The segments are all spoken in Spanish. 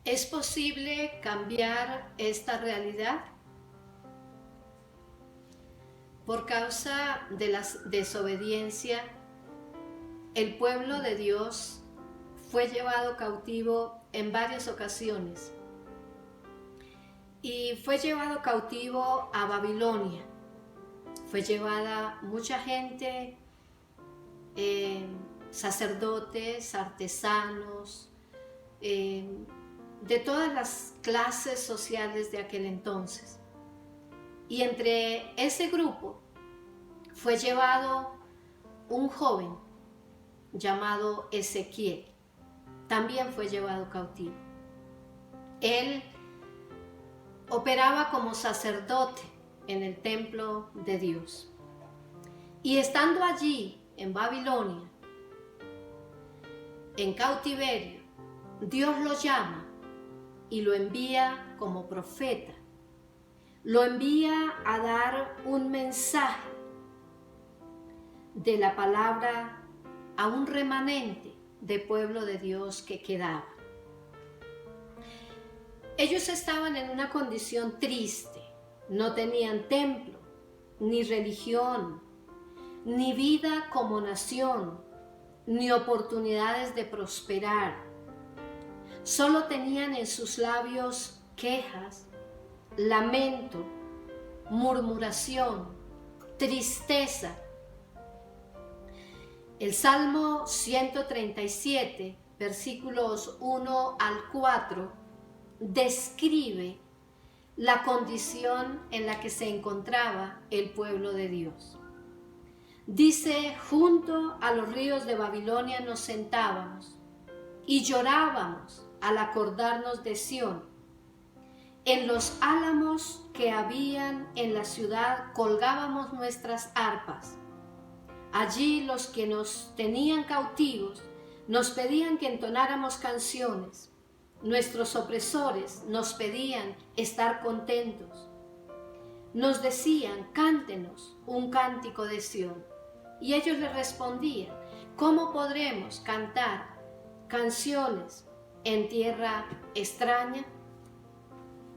¿Es posible cambiar esta realidad? Por causa de la desobediencia, el pueblo de Dios fue llevado cautivo en varias ocasiones y fue llevado cautivo a Babilonia. Fue llevada mucha gente, sacerdotes, artesanos, de todas las clases sociales de aquel entonces. Y entre ese grupo fue llevado un joven llamado Ezequiel. También fue llevado cautivo. Él operaba como sacerdote en el templo de Dios. Y estando allí en Babilonia, en cautiverio, Dios lo llama y lo envía como profeta. Lo envía a dar un mensaje de la palabra a un remanente de pueblo de Dios que quedaba. Ellos estaban en una condición triste, no tenían templo, ni religión, ni vida como nación, ni oportunidades de prosperar. Solo tenían en sus labios quejas, lamento, murmuración, tristeza. El Salmo 137, versículos 1 al 4, describe la condición en la que se encontraba el pueblo de Dios. Dice: junto a los ríos de Babilonia nos sentábamos y llorábamos al acordarnos de Sión. En los álamos que habían en la ciudad colgábamos nuestras arpas. Allí los que nos tenían cautivos nos pedían que entonáramos canciones. Nuestros opresores nos pedían estar contentos. Nos decían: cántenos un cántico de Sión. Y ellos les respondían: ¿cómo podremos cantar canciones en tierra extraña?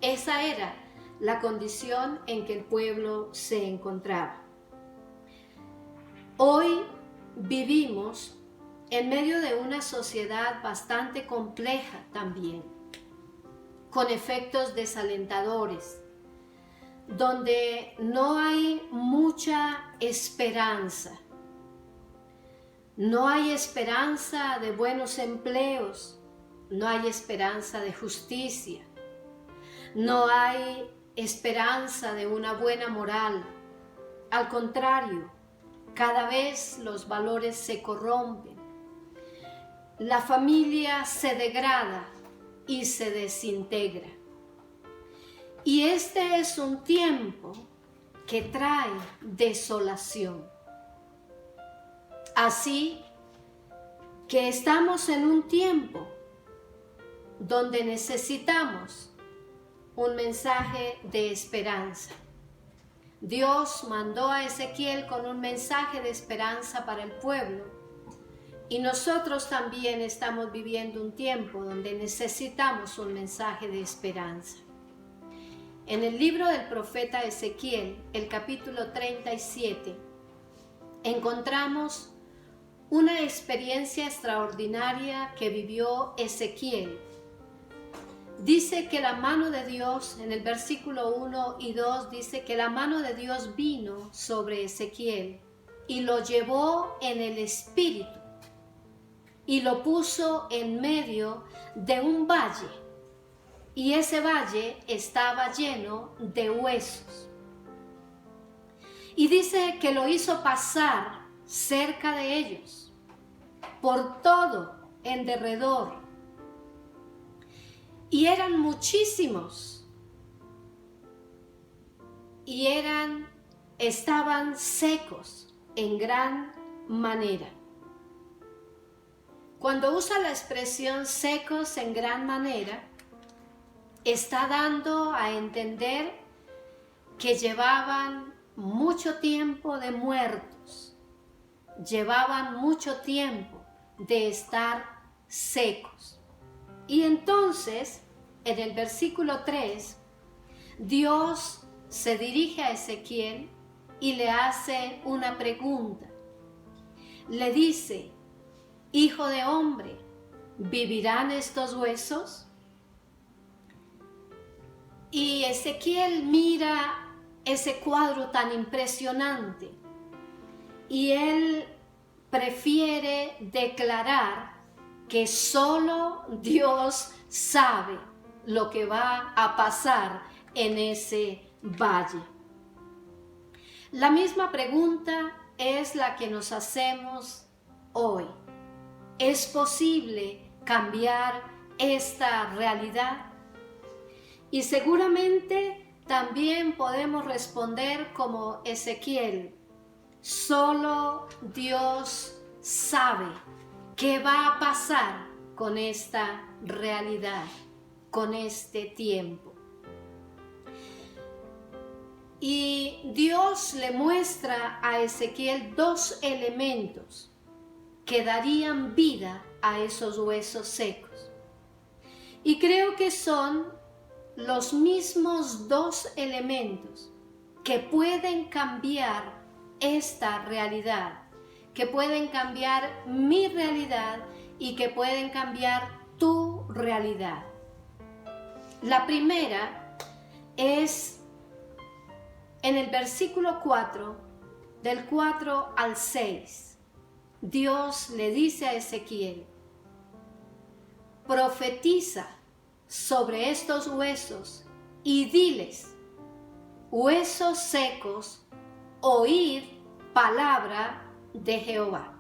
Esa era la condición en que el pueblo se encontraba. Hoy vivimos en medio de una sociedad bastante compleja también, con efectos desalentadores, donde no hay mucha esperanza. No hay esperanza de buenos empleos, no hay esperanza de justicia, no hay esperanza de una buena moral. Al contrario, cada vez los valores se corrompen, la familia se degrada y se desintegra. Y este es un tiempo que trae desolación. Así que estamos en un tiempo donde necesitamos un mensaje de esperanza. Dios mandó a Ezequiel con un mensaje de esperanza para el pueblo, y nosotros también estamos viviendo un tiempo donde necesitamos un mensaje de esperanza. En el libro del profeta Ezequiel, el capítulo 37, encontramos una experiencia extraordinaria que vivió Ezequiel. Dice que la mano de Dios, en el versículo 1 y 2, dice que la mano de Dios vino sobre Ezequiel y lo llevó en el espíritu y lo puso en medio de un valle, y ese valle estaba lleno de huesos. Y dice que lo hizo pasar cerca de ellos, por todo en derredor. Y eran muchísimos, y estaban secos en gran manera. Cuando usa la expresión secos en gran manera, está dando a entender que llevaban mucho tiempo de muertos, llevaban mucho tiempo de estar secos. Y entonces en el versículo 3, Dios se dirige a Ezequiel y le hace una pregunta. Le dice: Hijo de hombre, ¿vivirán estos huesos? Y Ezequiel mira ese cuadro tan impresionante y él prefiere declarar que solo Dios sabe lo que va a pasar en ese valle. La misma pregunta es la que nos hacemos hoy. ¿Es posible cambiar esta realidad? Y seguramente también podemos responder como Ezequiel: solo Dios sabe qué va a pasar con esta realidad, con este tiempo. Y Dios le muestra a Ezequiel dos elementos que darían vida a esos huesos secos. Y creo que son los mismos dos elementos que pueden cambiar esta realidad, que pueden cambiar mi realidad y que pueden cambiar tu realidad. La primera es en el versículo 4, del 4 al 6. Dios le dice a Ezequiel: profetiza sobre estos huesos y diles: huesos secos, oíd palabra de Jehová.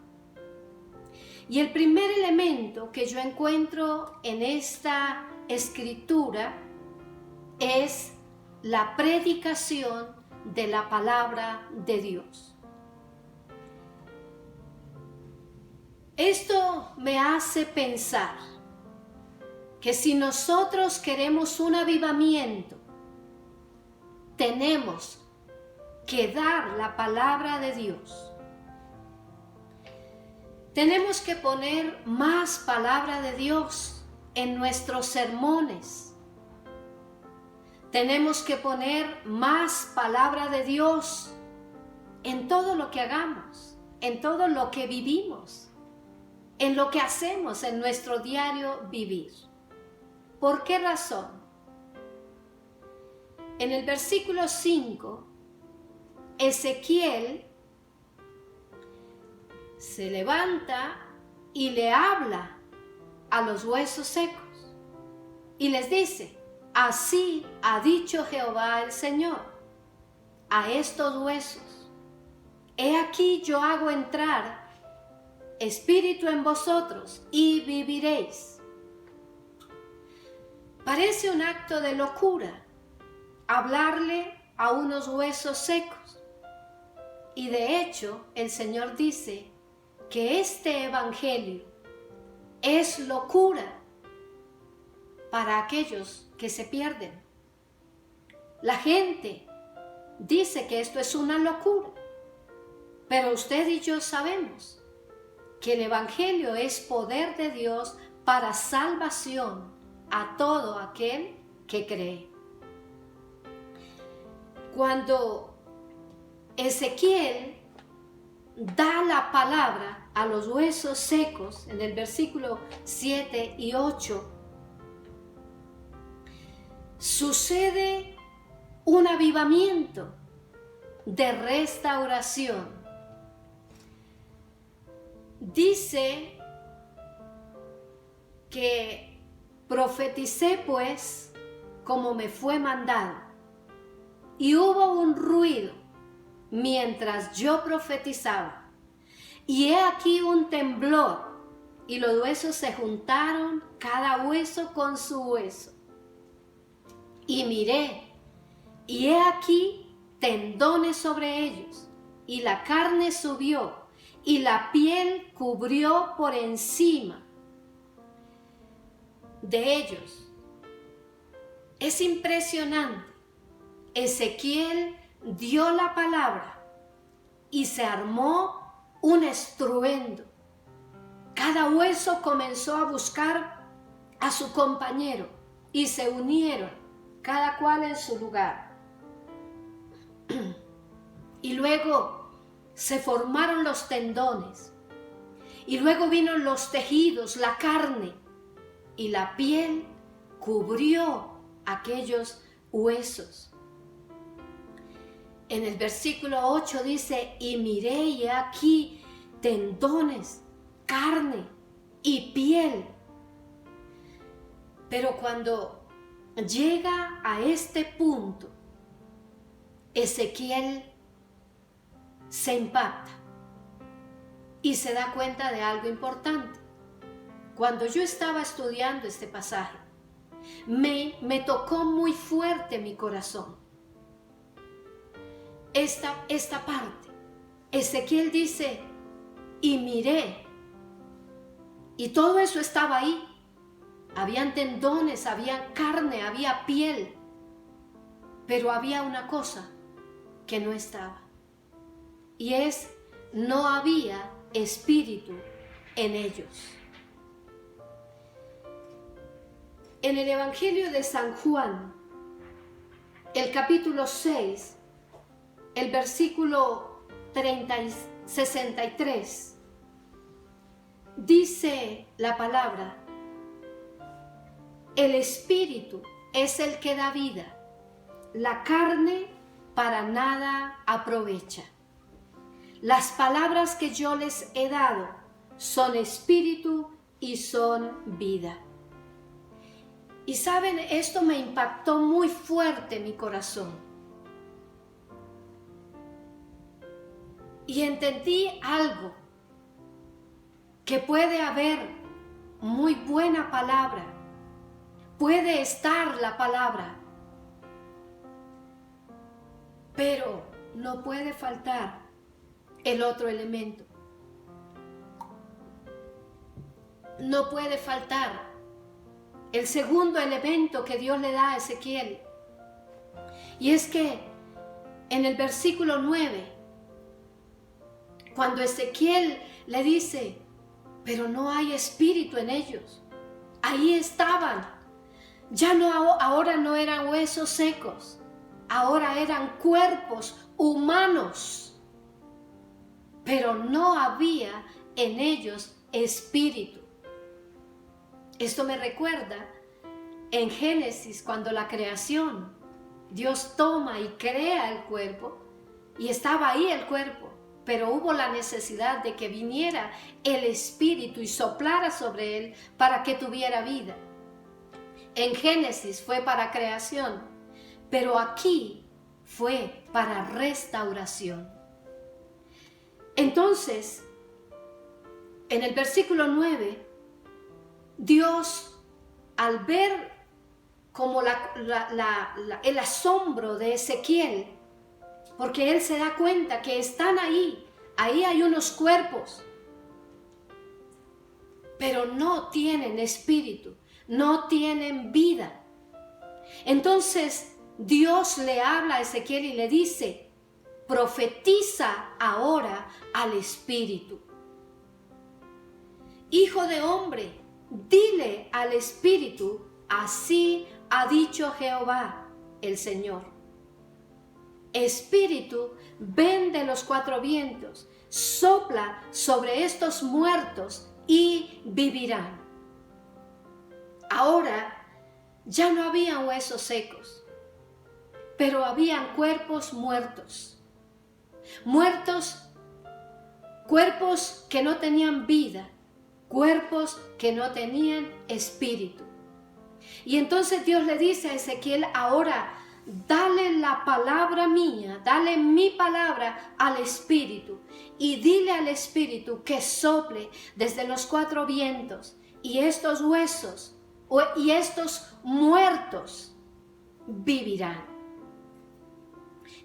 Y el primer elemento que yo encuentro en esta escritura es la predicación de la palabra de Dios. Esto me hace pensar que si nosotros queremos un avivamiento, tenemos que dar la palabra de Dios. Tenemos que poner más palabra de Dios en nuestros sermones. Tenemos que poner más palabra de Dios en todo lo que hagamos, en todo lo que vivimos, en lo que hacemos en nuestro diario vivir. ¿Por qué razón? En el versículo 5, Ezequiel se levanta y le habla a los huesos secos y les dice: así ha dicho Jehová el Señor a estos huesos: he aquí yo hago entrar espíritu en vosotros y viviréis. Parece un acto de locura hablarle a unos huesos secos. Y de hecho, el Señor dice que este evangelio es locura para aquellos que se pierden. La gente dice que esto es una locura, pero usted y yo sabemos que el evangelio es poder de Dios para salvación a todo aquel que cree. Cuando Ezequiel da la palabra a los huesos secos, en el versículo 7 y 8, sucede un avivamiento de restauración. Dice que profeticé pues como me fue mandado, y hubo un ruido mientras yo profetizaba, y he aquí un temblor, y los huesos se juntaron, cada hueso con su hueso. Y miré, y he aquí tendones sobre ellos, y la carne subió, y la piel cubrió por encima de ellos. Es impresionante. Ezequiel dio la palabra y se armó un estruendo. Cada hueso comenzó a buscar a su compañero y se unieron, cada cual en su lugar. Y luego se formaron los tendones, y luego vino los tejidos, la carne, y la piel cubrió aquellos huesos. En el versículo 8 dice, y miré y he aquí tendones, carne y piel. Pero cuando llega a este punto, Ezequiel se impacta y se da cuenta de algo importante. Cuando yo estaba estudiando este pasaje, me tocó muy fuerte mi corazón. Esta parte, Ezequiel dice, y miré, y todo eso estaba ahí. Habían tendones, había carne, había piel, pero había una cosa que no estaba, y no había espíritu en ellos. En el Evangelio de San Juan, el capítulo 6, el versículo 63, dice la palabra, el espíritu es el que da vida, la carne para nada aprovecha. Las palabras que yo les he dado son espíritu y son vida. Y saben, esto me impactó muy fuerte en mi corazón. Y entendí algo, que puede haber muy buena palabra, puede estar la palabra, pero no puede faltar el otro elemento. No puede faltar el segundo elemento que Dios le da a Ezequiel. Y es que en el versículo 9, cuando Ezequiel le dice, pero no hay espíritu en ellos, ahí estaban. Ya no, ahora no eran huesos secos, ahora eran cuerpos humanos, pero no había en ellos espíritu. Esto me recuerda en Génesis, cuando la creación, Dios toma y crea el cuerpo, y estaba ahí el cuerpo, pero hubo la necesidad de que viniera el espíritu y soplara sobre él para que tuviera vida. En Génesis fue para creación, pero aquí fue para restauración. Entonces, en el versículo 9, Dios, al ver como el asombro de Ezequiel, porque él se da cuenta que están ahí hay unos cuerpos, pero no tienen espíritu, no tienen vida. Entonces Dios le habla a Ezequiel y le dice, profetiza ahora al espíritu. Hijo de hombre, dile al espíritu, así ha dicho Jehová el Señor. Espíritu, ven de los cuatro vientos, sopla sobre estos muertos y vivirán. Ahora ya no habían huesos secos, pero habían cuerpos muertos. Cuerpos que no tenían vida, cuerpos que no tenían espíritu. Y entonces Dios le dice a Ezequiel, ahora dale la palabra mía, dale mi palabra al espíritu, y dile al espíritu que sople desde los cuatro vientos, y estos huesos y estos muertos vivirán.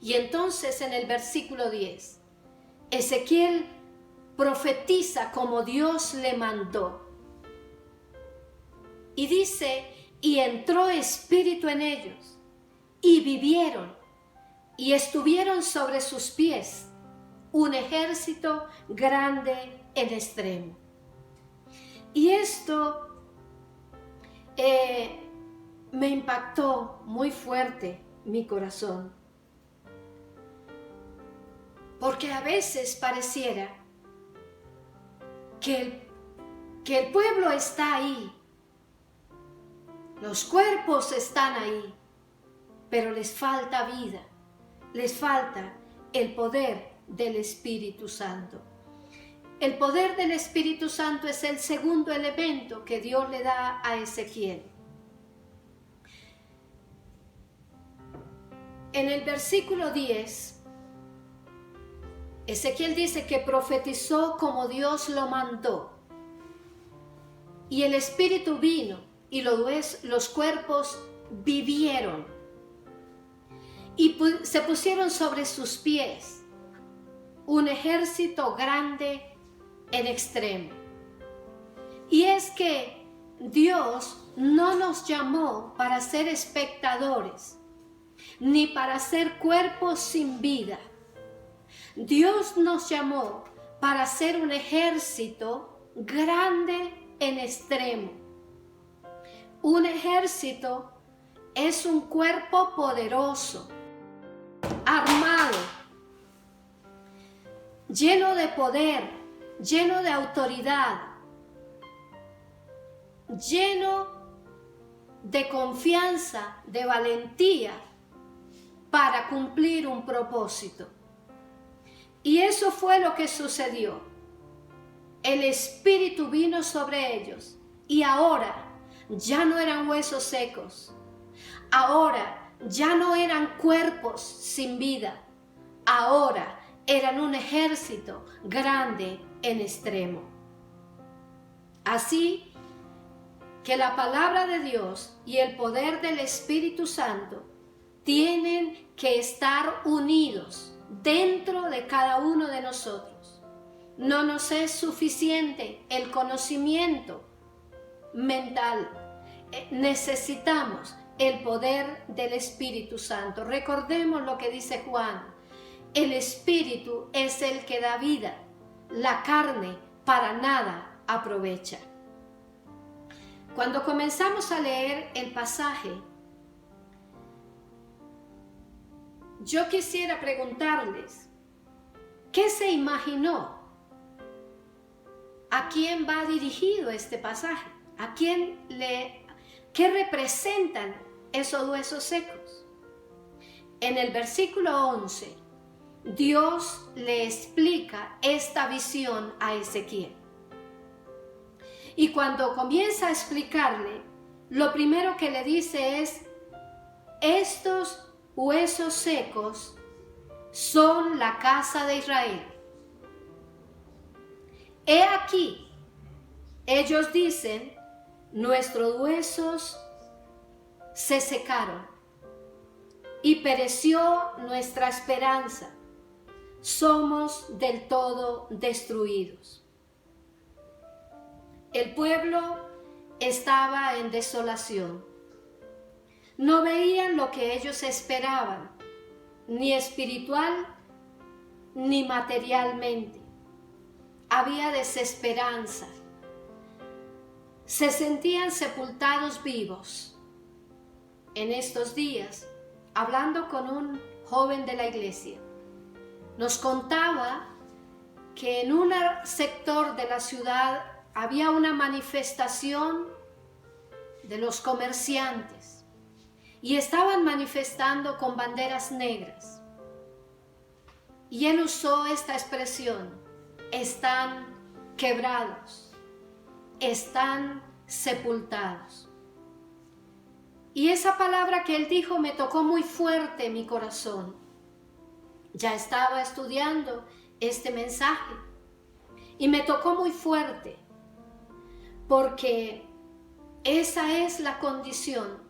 Y entonces en el versículo 10, Ezequiel profetiza como Dios le mandó. Y dice, y entró espíritu en ellos, y vivieron, y estuvieron sobre sus pies un ejército grande en impactó muy fuerte mi corazón. Porque a veces pareciera que el pueblo está ahí, los cuerpos están ahí, pero les falta vida, les falta el poder del Espíritu Santo. El poder del Espíritu Santo es el segundo elemento que Dios le da a Ezequiel. En el versículo 10, Ezequiel dice que profetizó como Dios lo mandó. Y el Espíritu vino y los cuerpos vivieron. Y se pusieron sobre sus pies un ejército grande en extremo. Y es que Dios no nos llamó para ser espectadores, ni para ser cuerpos sin vida. Dios nos llamó para ser un ejército grande en extremo. Un ejército es un cuerpo poderoso, armado, lleno de poder, lleno de autoridad, lleno de confianza, de valentía para cumplir un propósito. Y eso fue lo que sucedió. El Espíritu vino sobre ellos y ahora ya no eran huesos secos. Ahora ya no eran cuerpos sin vida. Ahora eran un ejército grande en extremo. Así que la palabra de Dios y el poder del Espíritu Santo tienen que estar unidos dentro de cada uno de nosotros. No nos es suficiente el conocimiento mental. Necesitamos el poder del Espíritu Santo. Recordemos lo que dice Juan. El Espíritu es el que da vida. La carne para nada aprovecha. Cuando comenzamos a leer el pasaje, yo quisiera preguntarles, ¿qué se imaginó? ¿A quién va dirigido este pasaje? ¿Qué representan esos huesos secos? En el versículo 11, Dios le explica esta visión a Ezequiel. Y cuando comienza a explicarle, lo primero que le dice es, estos huesos secos son la casa de Israel. He aquí, ellos dicen, nuestros huesos se secaron y pereció nuestra esperanza. Somos del todo destruidos. El pueblo estaba en desolación. No veían lo que ellos esperaban, ni espiritual ni materialmente. Había desesperanza. Se sentían sepultados vivos. En estos días, hablando con un joven de la iglesia, nos contaba que en un sector de la ciudad había una manifestación de los comerciantes y estaban manifestando con banderas negras. Y él usó esta expresión, están quebrados, están sepultados. Y esa palabra que él dijo me tocó muy fuerte en mi corazón. Ya estaba estudiando este mensaje y me tocó muy fuerte, porque esa es la condición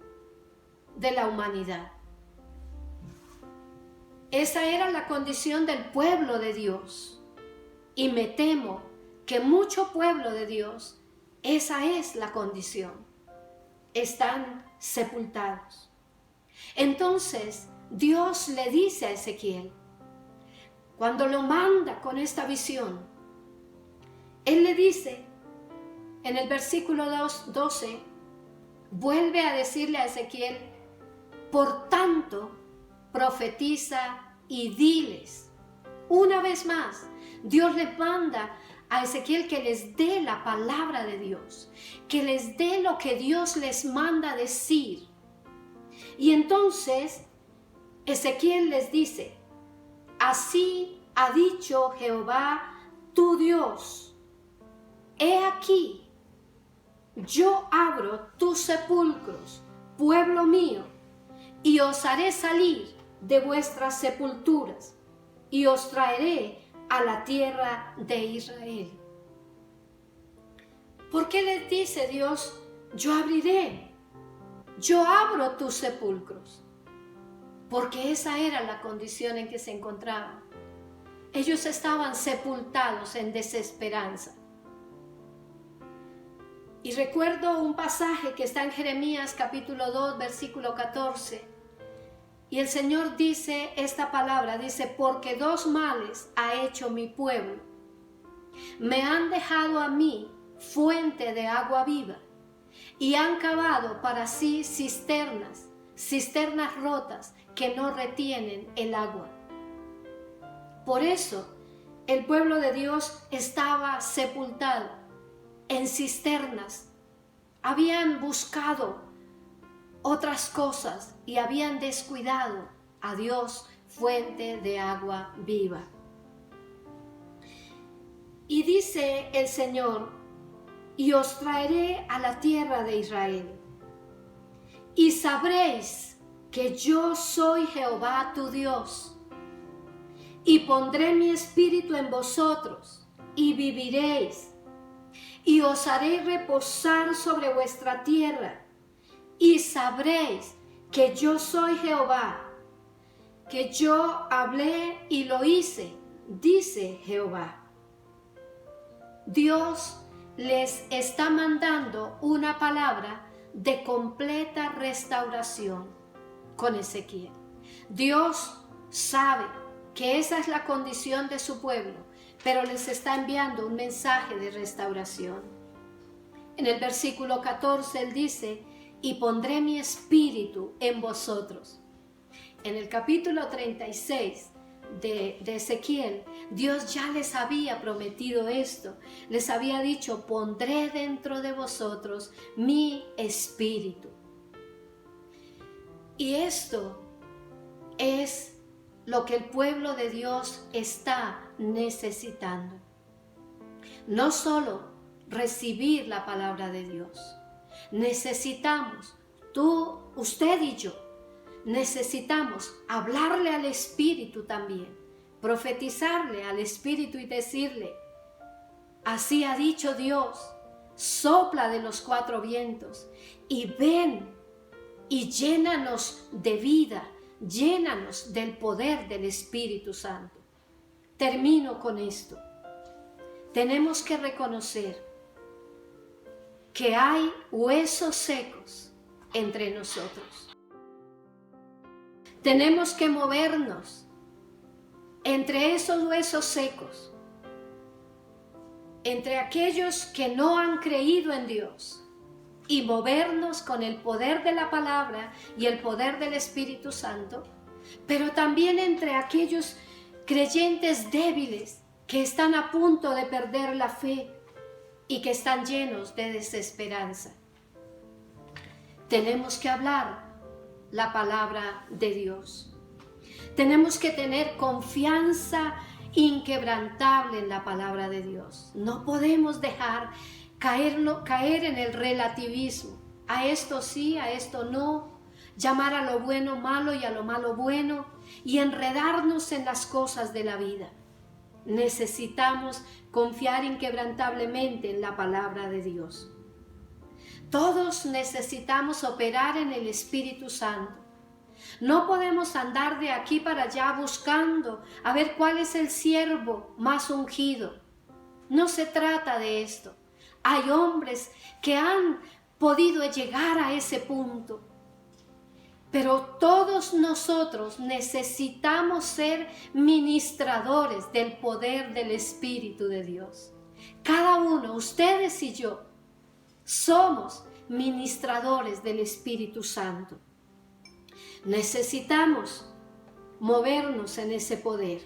de la humanidad. Esa era la condición del pueblo de Dios. Y me temo que mucho pueblo de Dios, esa es la condición. Están sepultados. Entonces, Dios le dice a Ezequiel, cuando lo manda con esta visión, Él le dice, en el versículo 12, vuelve a decirle a Ezequiel, Por tanto, profetiza y diles. Una vez más, Dios les manda a Ezequiel que les dé la palabra de Dios, que les dé lo que Dios les manda decir. Y entonces Ezequiel les dice: así ha dicho Jehová tu Dios, he aquí, yo abro tus sepulcros, pueblo mío, y os haré salir de vuestras sepulturas, y os traeré a la tierra de Israel. ¿Por qué les dice Dios, yo abriré, yo abro tus sepulcros? Porque esa era la condición en que se encontraban. Ellos estaban sepultados en desesperanza. Y recuerdo un pasaje que está en Jeremías capítulo 2, versículo 14. Y el Señor dice esta palabra, dice: porque dos males ha hecho mi pueblo. Me han dejado a mí fuente de agua viva, y han cavado para sí cisternas rotas que no retienen el agua. Por eso el pueblo de Dios estaba sepultado en cisternas. Habían buscado otras cosas y habían descuidado a Dios, fuente de agua viva. Y dice el Señor: y os traeré a la tierra de Israel, y sabréis que yo soy Jehová tu Dios, y pondré mi espíritu en vosotros, y viviréis, y os haré reposar sobre vuestra tierra, y sabréis que yo soy Jehová, que yo hablé y lo hice, dice Jehová. Dios les está mandando una palabra de completa restauración con Ezequiel. Dios sabe que esa es la condición de su pueblo, pero les está enviando un mensaje de restauración. En el versículo 14 él dice: y pondré mi espíritu en vosotros. En el capítulo 36 de Ezequiel, Dios ya les había prometido esto. Les había dicho: pondré dentro de vosotros mi espíritu. Y esto es lo que el pueblo de Dios está necesitando. No solo recibir la palabra de Dios. Necesitamos, usted y yo, necesitamos hablarle al Espíritu también, profetizarle al Espíritu y decirle: así ha dicho Dios, sopla de los cuatro vientos y ven y llénanos de vida, llénanos del poder del Espíritu Santo. Termino con esto. Tenemos que reconocer que hay huesos secos entre nosotros. Tenemos que movernos entre esos huesos secos, entre aquellos que no han creído en Dios, y movernos con el poder de la palabra y el poder del Espíritu Santo, pero también entre aquellos creyentes débiles que están a punto de perder la fe y que están llenos de desesperanza. Tenemos que hablar la palabra de Dios. Tenemos que tener confianza inquebrantable en la palabra de Dios. No podemos dejar caer en el relativismo. A esto sí, a esto no. Llamar a lo bueno malo y a lo malo bueno, y enredarnos en las cosas de la vida. Necesitamos confiar inquebrantablemente en la palabra de Dios. Todos necesitamos operar en el Espíritu Santo. No podemos andar de aquí para allá buscando a ver cuál es el siervo más ungido. No se trata de esto. Hay hombres que han podido llegar a ese punto. Pero todos nosotros necesitamos ser ministradores del poder del Espíritu de Dios. Cada uno, ustedes y yo, somos ministradores del Espíritu Santo. Necesitamos movernos en ese poder.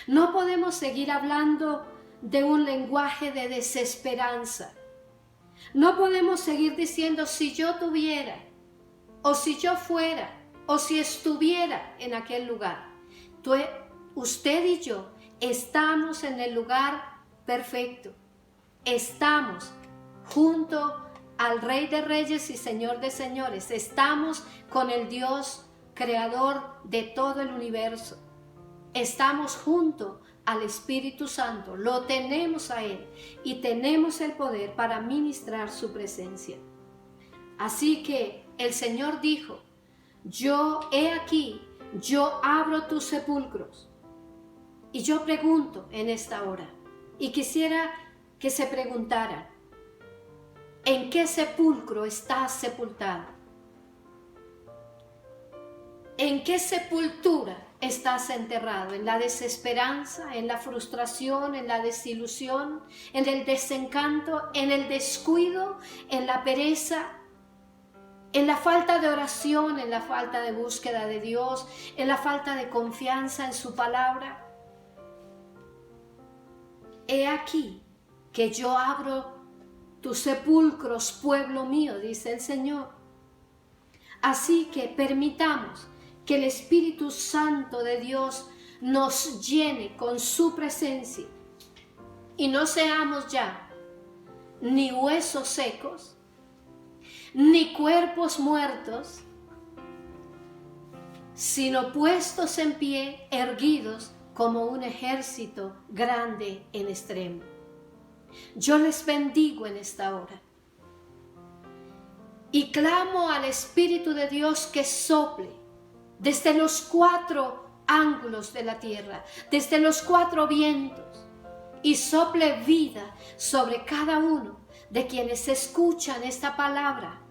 No podemos seguir hablando de un lenguaje de desesperanza. No podemos seguir diciendo si yo tuviera, o si yo fuera, o si estuviera en aquel lugar. Usted y yo estamos en el lugar perfecto. Estamos junto al Rey de Reyes y Señor de Señores. Estamos con el Dios creador de todo el universo. Estamos junto al Espíritu Santo. Lo tenemos a Él y tenemos el poder para ministrar su presencia. Así que el Señor dijo: he aquí, yo abro tus sepulcros. Y yo pregunto en esta hora, y quisiera que se preguntaran: ¿en qué sepulcro estás sepultado? ¿En qué sepultura estás enterrado? ¿En la desesperanza, en la frustración, en la desilusión, en el desencanto, en el descuido, en la pereza, en la falta de oración, en la falta de búsqueda de Dios, en la falta de confianza en su palabra? He aquí que yo abro tus sepulcros, pueblo mío, dice el Señor. Así que permitamos que el Espíritu Santo de Dios nos llene con su presencia y no seamos ya ni huesos secos, ni cuerpos muertos, sino puestos en pie, erguidos como un ejército grande en extremo. Yo les bendigo en esta hora y clamo al Espíritu de Dios que sople desde los 4 ángulos de la tierra, desde los 4 vientos, y sople vida sobre cada uno de quienes escuchan esta palabra,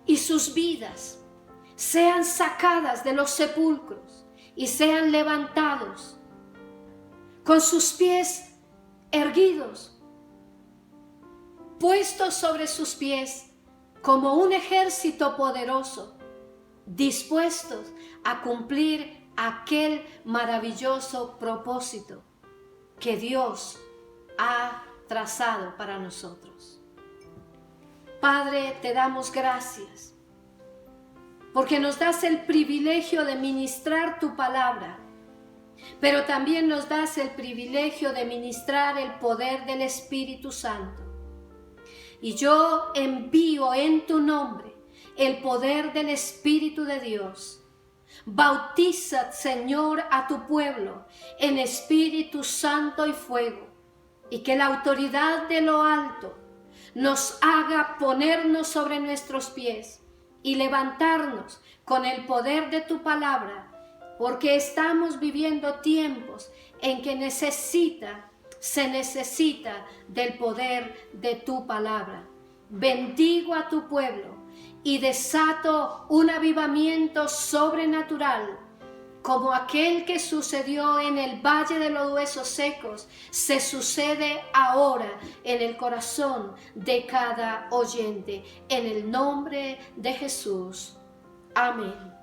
y sus vidas sean sacadas de los sepulcros y sean levantados con sus pies erguidos, puestos sobre sus pies como un ejército poderoso, dispuestos a cumplir aquel maravilloso propósito que Dios ha trazado para nosotros. Padre, te damos gracias porque nos das el privilegio de ministrar tu palabra, pero también nos das el privilegio de ministrar el poder del Espíritu Santo. Y yo envío en tu nombre el poder del Espíritu de Dios. Bautiza, Señor, a tu pueblo en Espíritu Santo y fuego, y que la autoridad de lo alto nos haga ponernos sobre nuestros pies y levantarnos con el poder de tu palabra, porque estamos viviendo tiempos en que se necesita del poder de tu palabra. Bendigo a tu pueblo y desato un avivamiento sobrenatural, como aquel que sucedió en el Valle de los Huesos Secos, se sucede ahora en el corazón de cada oyente, en el nombre de Jesús. Amén.